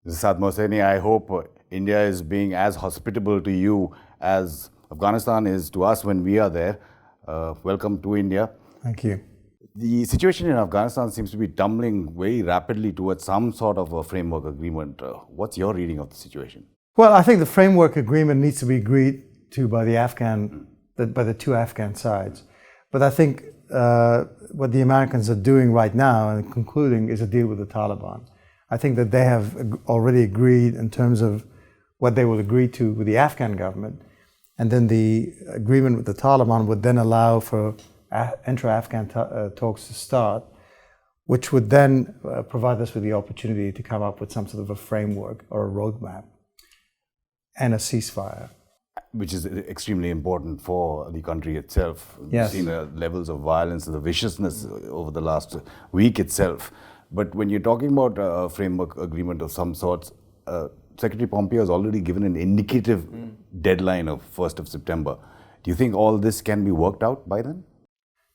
Saad Mohseni, I hope India is being as hospitable to you as Afghanistan is to us when we are there. Welcome to India. Thank you. The situation in Afghanistan seems to be tumbling very rapidly towards some sort of a framework agreement. What's your reading of the situation? Well, I think the framework agreement needs to be agreed to by the two Afghan sides. But I think what the Americans are doing right now and concluding is a deal with the Taliban. I think that they have already agreed in terms of what they will agree to with the Afghan government. And then the agreement with the Taliban would then allow for intra-Afghan talks to start, which would then provide us with the opportunity to come up with some sort of a framework or a roadmap and a ceasefire. Which is extremely important for the country itself. Yes. We've seen the levels of violence and the viciousness over the last week itself. But when you're talking about a framework agreement of some sorts, Secretary Pompeo has already given an indicative deadline of 1st of September. Do you think all this can be worked out by then?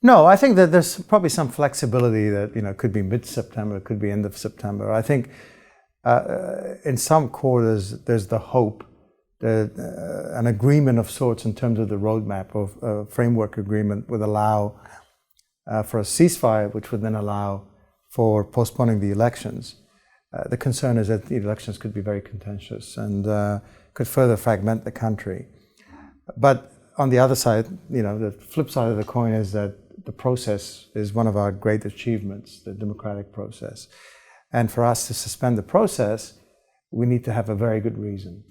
No, I think that there's probably some flexibility that, it could be mid-September, it could be end of September. I think in some quarters there's the hope that an agreement of sorts in terms of the roadmap of a framework agreement would allow for a ceasefire, which would then allow for postponing the elections. The concern is that the elections could be very contentious and could further fragment the country. But on the other side, the flip side of the coin is that the process is one of our great achievements, the democratic process. And for us to suspend the process, we need to have a very good reason.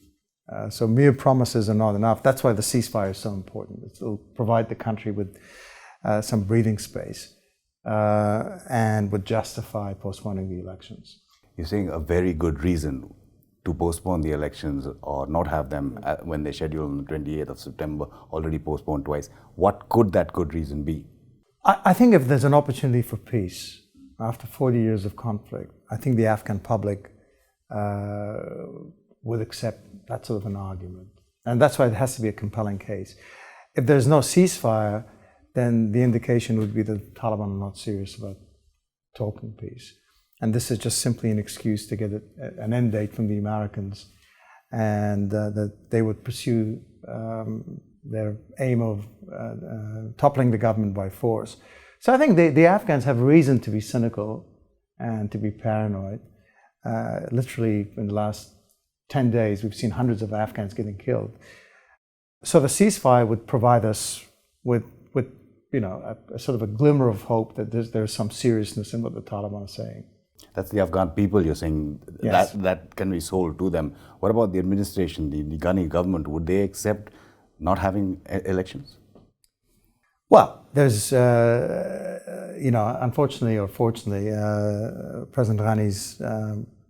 So mere promises are not enough. That's why the ceasefire is so important. It will provide the country with some breathing space and would justify postponing the elections. You're saying a very good reason to postpone the elections or not have them when they schedule on the 28th of September, already postponed twice. What could that good reason be? I think if there's an opportunity for peace after 40 years of conflict, I think the Afghan public would accept that sort of an argument. And that's why it has to be a compelling case. If there's no ceasefire, then the indication would be that the Taliban are not serious about talking peace. And this is just simply an excuse to get an end date from the Americans, and that they would pursue their aim of toppling the government by force. So I think the Afghans have reason to be cynical and to be paranoid. Literally in the last 10 days, we've seen hundreds of Afghans getting killed. So the ceasefire would provide us with a sort of a glimmer of hope that there's some seriousness in what the Taliban are saying. That's the Afghan people, you're saying. Yes. That can be sold to them. What about the administration, the Ghani government? Would they accept not having elections? Well, there's, unfortunately or fortunately, President Ghani's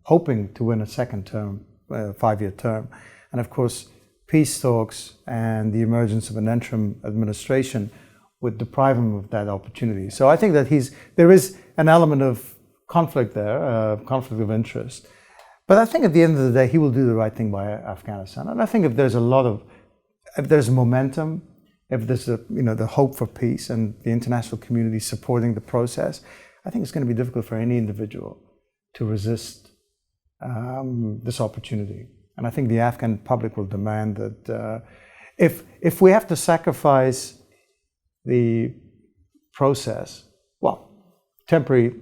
hoping to win a second term, 5-year term. And of course, peace talks and the emergence of an interim administration would deprive him of that opportunity. So I think that there is an element of conflict there, conflict of interest. But I think at the end of the day, he will do the right thing by Afghanistan. And I think if there's momentum, if there's the hope for peace and the international community supporting the process, I think it's going to be difficult for any individual to resist this opportunity. And I think the Afghan public will demand that if we have to sacrifice the process, temporary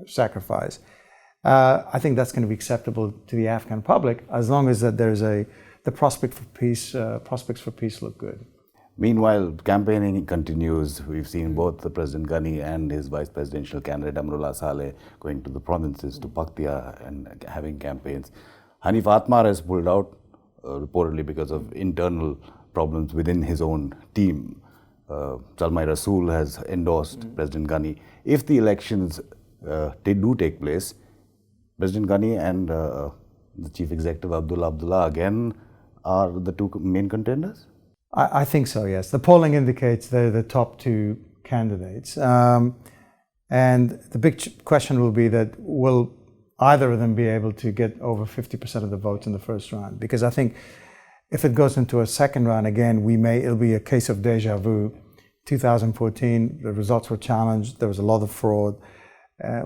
sacrifice, I think that's going to be acceptable to the Afghan public as long as that there's the prospect for peace. Prospects for peace look good. Meanwhile, campaigning continues. We've seen both the President Ghani and his vice presidential candidate Amrullah Saleh going to the provinces, to Paktia, and having campaigns. Hanif Atmar has pulled out, reportedly because of internal problems within his own team. Zalmay Rasool has endorsed President Ghani. If the elections do take place, President Ghani and the Chief Executive Abdullah again are the two main contenders? I think so, yes. The polling indicates they're the top two candidates. And the big question will be that will either of them be able to get over 50% of the votes in the first round? Because I think if it goes into a second round again, it'll be a case of deja vu. 2014, the results were challenged. There was a lot of fraud.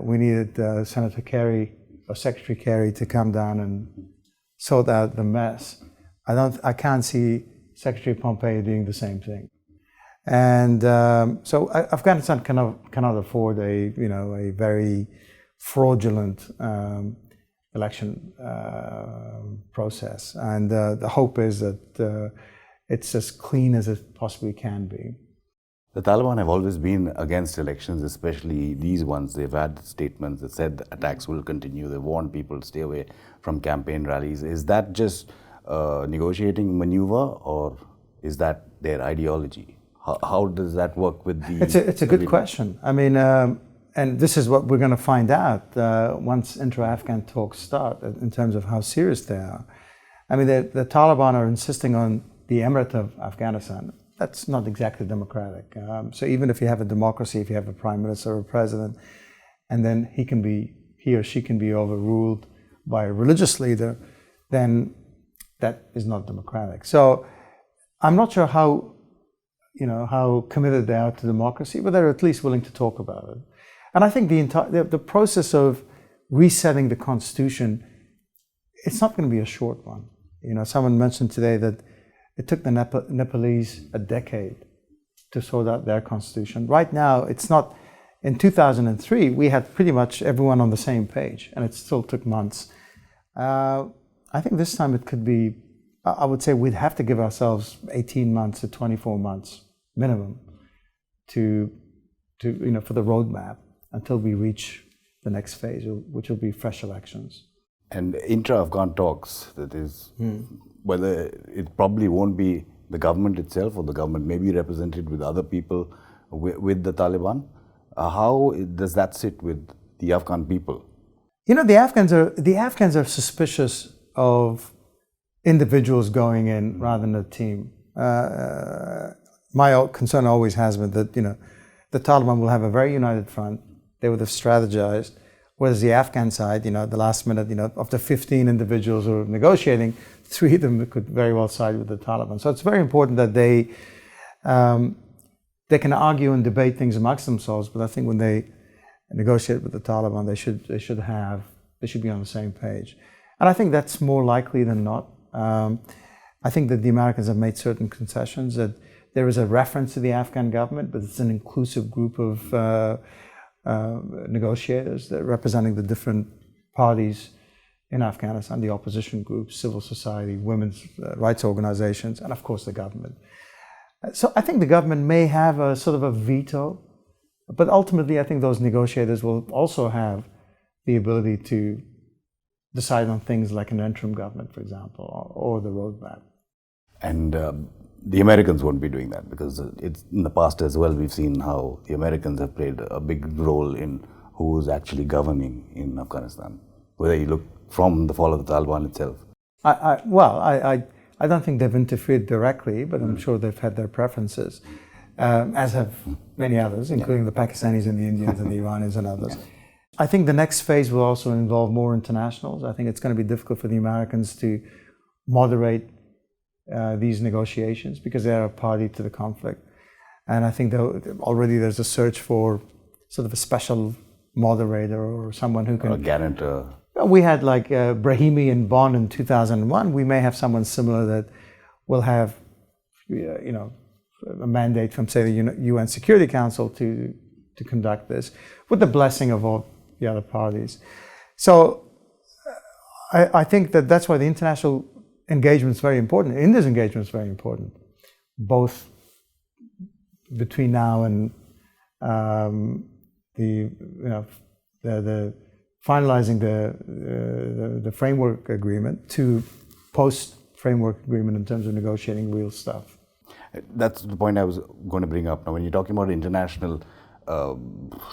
We needed Senator Kerry or Secretary Kerry to come down and sort out the mess. I can't see Secretary Pompeo doing the same thing. And so Afghanistan cannot afford a very fraudulent election process. And the hope is that it's as clean as it possibly can be. The Taliban have always been against elections, especially these ones. They've had statements that said the attacks will continue. They warned people to stay away from campaign rallies. Is that just a negotiating maneuver, or is that their ideology? How does that work with the... It's a good question. I mean, and this is what we're going to find out once intra-Afghan talks start in terms of how serious they are. I mean, the Taliban are insisting on the Emirate of Afghanistan. That's not exactly democratic. So even if you have a democracy, if you have a prime minister or a president, and then he or she can be overruled by a religious leader, then that is not democratic. So I'm not sure how committed they are to democracy, but they're at least willing to talk about it. And I think the process of resetting the constitution, it's not going to be a short one. Someone mentioned today that it took the Nepalese a decade to sort out their constitution. Right now, it's not. In 2003, we had pretty much everyone on the same page, and it still took months. I think this time it could be, I would say we'd have to give ourselves 18 months to 24 months minimum to for the roadmap until we reach the next phase, which will be fresh elections. And intra-Afghan talks, that is, whether it probably won't be the government itself, or the government may be represented with other people with the Taliban. How does that sit with the Afghan people? The Afghans are suspicious of individuals going in rather than a team. My concern always has been that the Taliban will have a very united front. They would have strategized. Whereas the Afghan side, the last minute, of the 15 individuals who are negotiating, 3 of them could very well side with the Taliban. So it's very important that they can argue and debate things amongst themselves, but I think when they negotiate with the Taliban, they should be on the same page. And I think that's more likely than not. I think that the Americans have made certain concessions, that there is a reference to the Afghan government, but it's an inclusive group of negotiators that representing the different parties in Afghanistan, the opposition groups, civil society, women's rights organizations, and of course the government. So I think the government may have a sort of a veto, but ultimately I think those negotiators will also have the ability to decide on things like an interim government, for example, or the roadmap. And the Americans won't be doing that, because it's in the past as well we've seen how the Americans have played a big role in who's actually governing in Afghanistan, whether you look from the fall of the Taliban itself. I don't think they've interfered directly, but I'm sure they've had their preferences, as have many others, including the Pakistanis and the Indians and the Iranians and others. I think the next phase will also involve more internationals. I think it's going to be difficult for the Americans to moderate these negotiations because they are a party to the conflict. And I think already there's a search for sort of a special moderator or someone who can... A guarantor. We had like Brahimi in Bonn in 2001. We may have someone similar that will have, a mandate from, say, the UN Security Council to conduct this, with the blessing of all the other parties. So I think that's why the international engagement is very important. India's engagement is very important, both between now and the finalizing the framework agreement to post-framework agreement in terms of negotiating real stuff. That's the point I was going to bring up. Now, when you're talking about international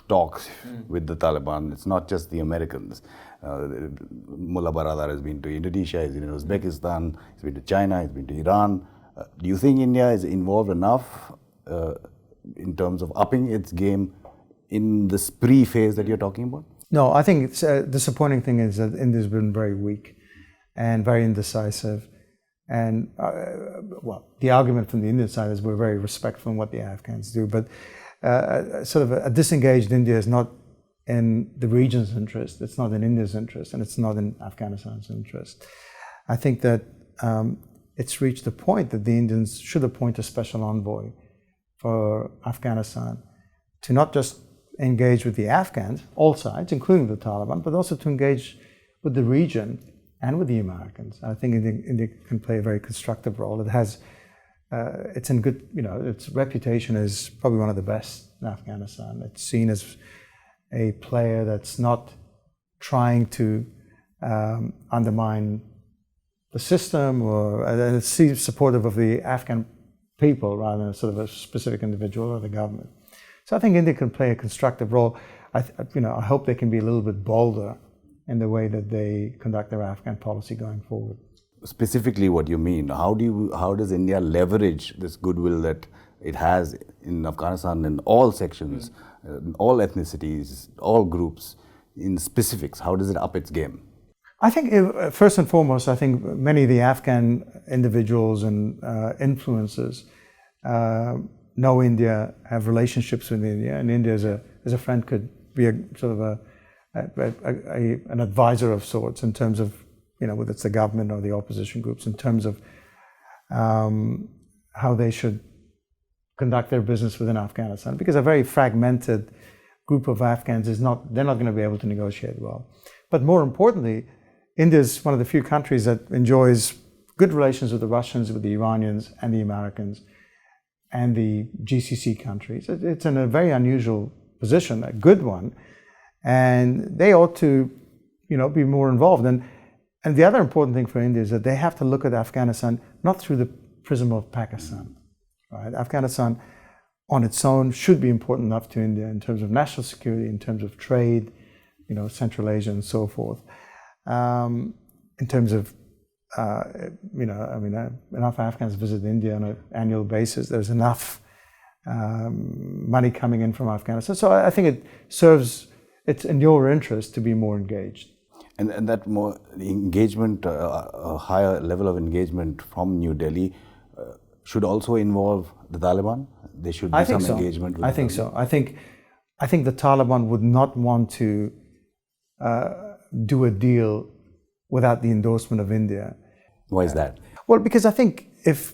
talks with the Taliban, it's not just the Americans. Mullah Baradar has been to Indonesia, he's been to Uzbekistan, he's been to China, he's been to Iran. Do you think India is involved enough in terms of upping its game in this pre-phase that you're talking about? No, I think it's disappointing thing is that India's been very weak and very indecisive. And, the argument from the Indian side is we're very respectful in what the Afghans do, but sort of a disengaged India is not in the region's interest. It's not in India's interest, and it's not in Afghanistan's interest. I think that it's reached the point that the Indians should appoint a special envoy for Afghanistan to not just engage with the Afghans, all sides, including the Taliban, but also to engage with the region and with the Americans. I think India can play a very constructive role. It has, it's in good, its reputation is probably one of the best in Afghanistan. It's seen as a player that's not trying to undermine the system, or it seems supportive of the Afghan people rather than sort of a specific individual or the government. So I think India can play a constructive role. I hope they can be a little bit bolder in the way that they conduct their Afghan policy going forward. Specifically, what you mean? How does India leverage this goodwill that it has in Afghanistan in all sections, in all ethnicities, all groups, in specifics? How does it up its game? I think, first and foremost, I think many of the Afghan individuals and influencers know India, have relationships with India, and India as a friend could be a sort of an advisor of sorts in terms of, whether it's the government or the opposition groups, in terms of how they should conduct their business within Afghanistan, because a very fragmented group of Afghans they're not going to be able to negotiate well. But more importantly, India is one of the few countries that enjoys good relations with the Russians, with the Iranians and the Americans and the GCC countries. It's in a very unusual position, a good one, and they ought to, be more involved. And the other important thing for India is that they have to look at Afghanistan not through the prism of Pakistan. Right? Afghanistan on its own should be important enough to India in terms of national security, in terms of trade, Central Asia and so forth. In terms of, enough Afghans visit India on an annual basis. There's enough money coming in from Afghanistan. So I think it's in your interest to be more engaged. And that more engagement, a higher level of engagement from New Delhi should also involve the Taliban? There should be some engagement with I think so. I think the Taliban would not want to do a deal without the endorsement of India. Why is that? Well, because I think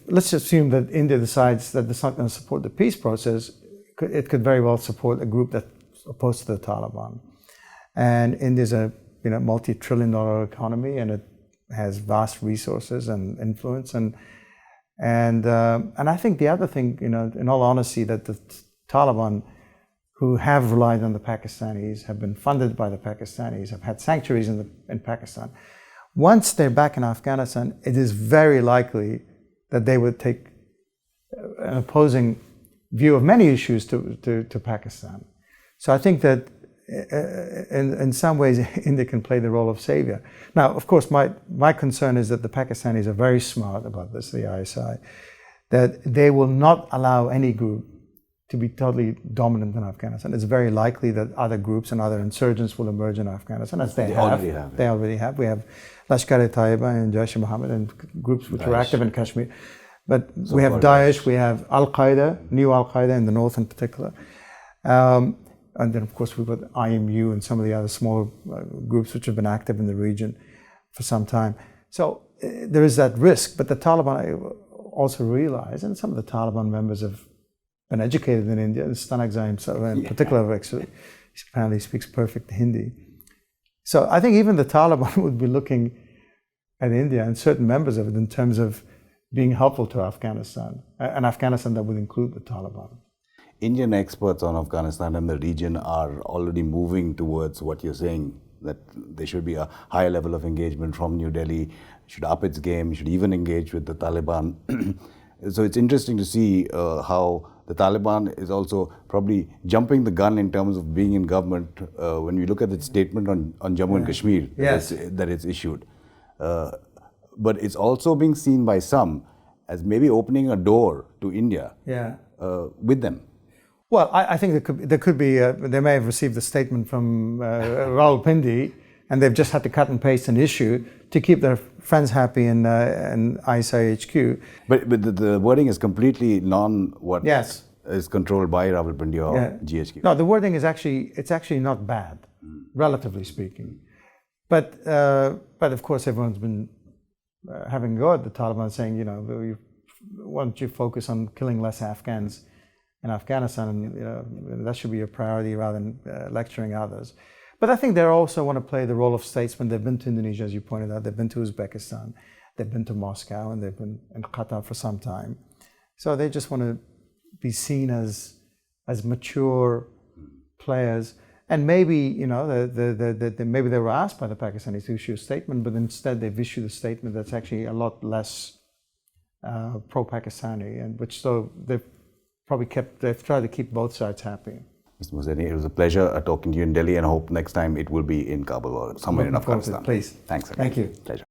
let's assume that India decides that it's not going to support the peace process, it could very well support a group that's opposed to the Taliban. And India's a multi-trillion-dollar economy, and it has vast resources and influence. And I think the other thing, in all honesty, that the Taliban, who have relied on the Pakistanis, have been funded by the Pakistanis, have had sanctuaries in Pakistan. Once they're back in Afghanistan, it is very likely that they would take an opposing view of many issues to Pakistan. So I think that in some ways India can play the role of savior. Now, of course, my concern is that the Pakistanis are very smart about this, the ISI, that they will not allow any group to be totally dominant in Afghanistan. It's very likely that other groups and other insurgents will emerge in Afghanistan, as they already have. They already have. We have Lashkar-e-Taiba and Jaish-e-Mohammed and groups which are active in Kashmir. But we have Daesh, we have Al-Qaeda, new Al-Qaeda in the north in particular. And then, of course, we've got IMU and some of the other smaller groups which have been active in the region for some time. So there is that risk. But the Taliban also realize, and some of the Taliban members have been educated in India. Stanagzai himself, in particular, actually, apparently speaks perfect Hindi. So I think even the Taliban would be looking at India and certain members of it in terms of being helpful to Afghanistan, and Afghanistan that would include the Taliban. Indian experts on Afghanistan and the region are already moving towards what you're saying, that there should be a higher level of engagement from New Delhi, should up its game, should even engage with the Taliban. So it's interesting to see how the Taliban is also probably jumping the gun in terms of being in government when we look at the statement on Jammu and Kashmir that it's issued. But it's also being seen by some as maybe opening a door to India with them. Well, I think there could be, they may have received a statement from Rawalpindi, and they've just had to cut and paste an issue to keep their friends happy in ISIHQ. But the wording is completely non-what? Yes. is controlled by Rawalpindi or GHQ. No, the wording is actually not bad, relatively speaking. But of course, everyone's been having a go at the Taliban, saying, why don't you focus on killing less Afghans in Afghanistan, and that should be a priority rather than lecturing others. But I think they also want to play the role of statesman. They've been to Indonesia, as you pointed out. They've been to Uzbekistan. They've been to Moscow, and they've been in Qatar for some time. So they just want to be seen as mature players. And maybe, maybe they were asked by the Pakistanis to issue a statement, but instead they've issued a statement that's actually a lot less pro-Pakistani, and which so they've tried to keep both sides happy. Mr. Mohseni, it was a pleasure talking to you in Delhi, and I hope next time it will be in Kabul or somewhere in Afghanistan. Please. Thanks. Thank you. Pleasure.